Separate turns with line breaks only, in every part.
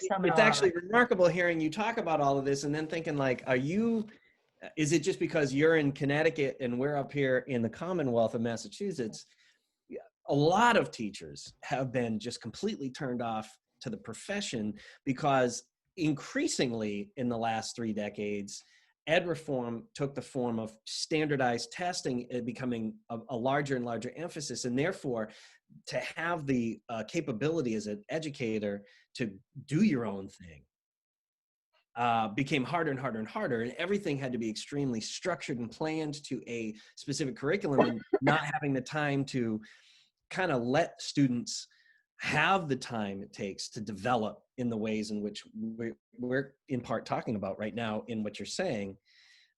it's actually remarkable hearing you talk about all of this and then thinking like, is it just because you're in Connecticut and we're up here in the Commonwealth of Massachusetts? A lot of teachers have been just completely turned off to the profession because increasingly in the last 3 decades, ed reform took the form of standardized testing, becoming a larger and larger emphasis. And therefore, to have the capability as an educator to do your own thing became harder and harder and harder. And everything had to be extremely structured and planned to a specific curriculum, and not having the time to kind of let students have the time it takes to develop in the ways in which we're in part talking about right now in what you're saying.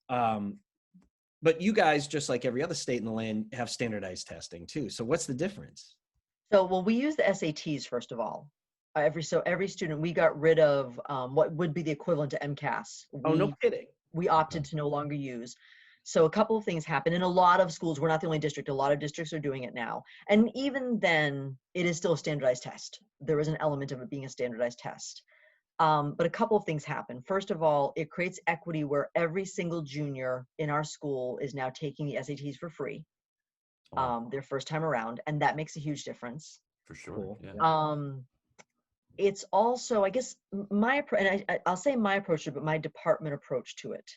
But you guys, just like every other state in the land, have standardized testing too. So what's the difference?
So, well, we use the SATs, first of all. Every student, we got rid of what would be the equivalent to MCAS.
Oh, no kidding.
We opted to no longer use. So a couple of things happened in a lot of schools. We're not the only district. A lot of districts are doing it now. And even then, it is still a standardized test. There is an element of it being a standardized test. But a couple of things happen. First of all, it creates equity where every single junior in our school is now taking the SATs for free, their first time around. And that makes a huge difference.
For sure.
Cool.
Yeah.
It's also, I guess, I'll say my approach to it, but my department approach to it.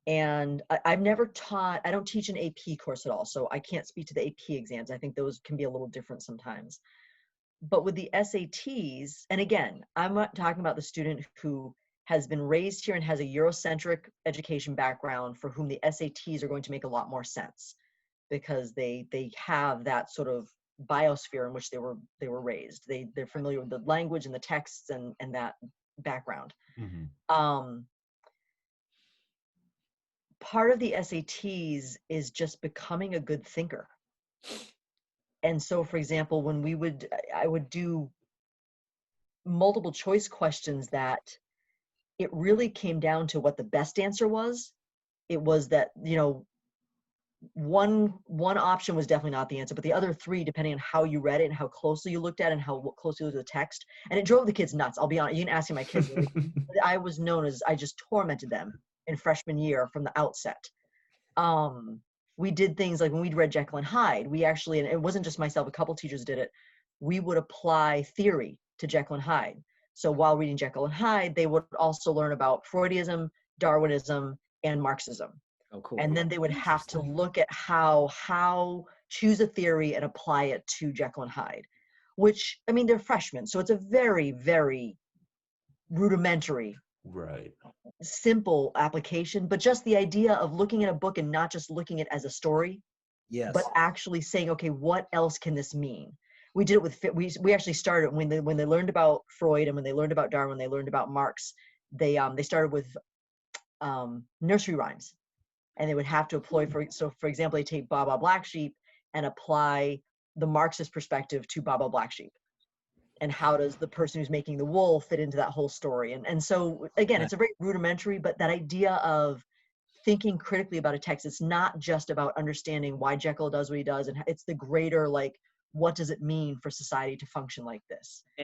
And I've never taught, I don't teach an AP course at all, so I can't speak to the AP exams. I think those can be a little different sometimes. But with the SATs, and again, I'm not talking about the student who has been raised here and has a Eurocentric education background for whom the SATs are going to make a lot more sense because they have that sort of biosphere in which they were raised. They're familiar with the language and the texts and that background. Mm-hmm. Part of the SATs is just becoming a good thinker. And so, for example, when I would do multiple choice questions that it really came down to what the best answer was. It was that, one option was definitely not the answer, but the other 3, depending on how you read it and how closely you looked at it and how closely you looked at the text, and it drove the kids nuts. I'll be honest. You can ask my kids. I was known as, I just tormented them in freshman year from the outset. We did things like when we'd read Jekyll and Hyde, we actually, and it wasn't just myself, a couple teachers did it, we would apply theory to Jekyll and Hyde. So while reading Jekyll and Hyde, they would also learn about Freudism, Darwinism, and Marxism.
Oh, cool.
And then they would have to look at how choose a theory and apply it to Jekyll and Hyde, which, I mean, they're freshmen. So it's a very, very rudimentary, simple application, but just the idea of looking at a book and not just looking at it as a story, but actually saying, okay, what else can this mean? We did it with, we actually started when they learned about Freud and when they learned about Darwin, they learned about Marx, they started with nursery rhymes, and they would have to apply for example, they take Baba Black Sheep and apply the Marxist perspective to Baba Black Sheep. And how does the person who's making the wool fit into that whole story? And so, again, it's a very rudimentary, but that idea of thinking critically about a text, it's not just about understanding why Jekyll does what he does, and it's the greater, like, what does it mean for society to function like this?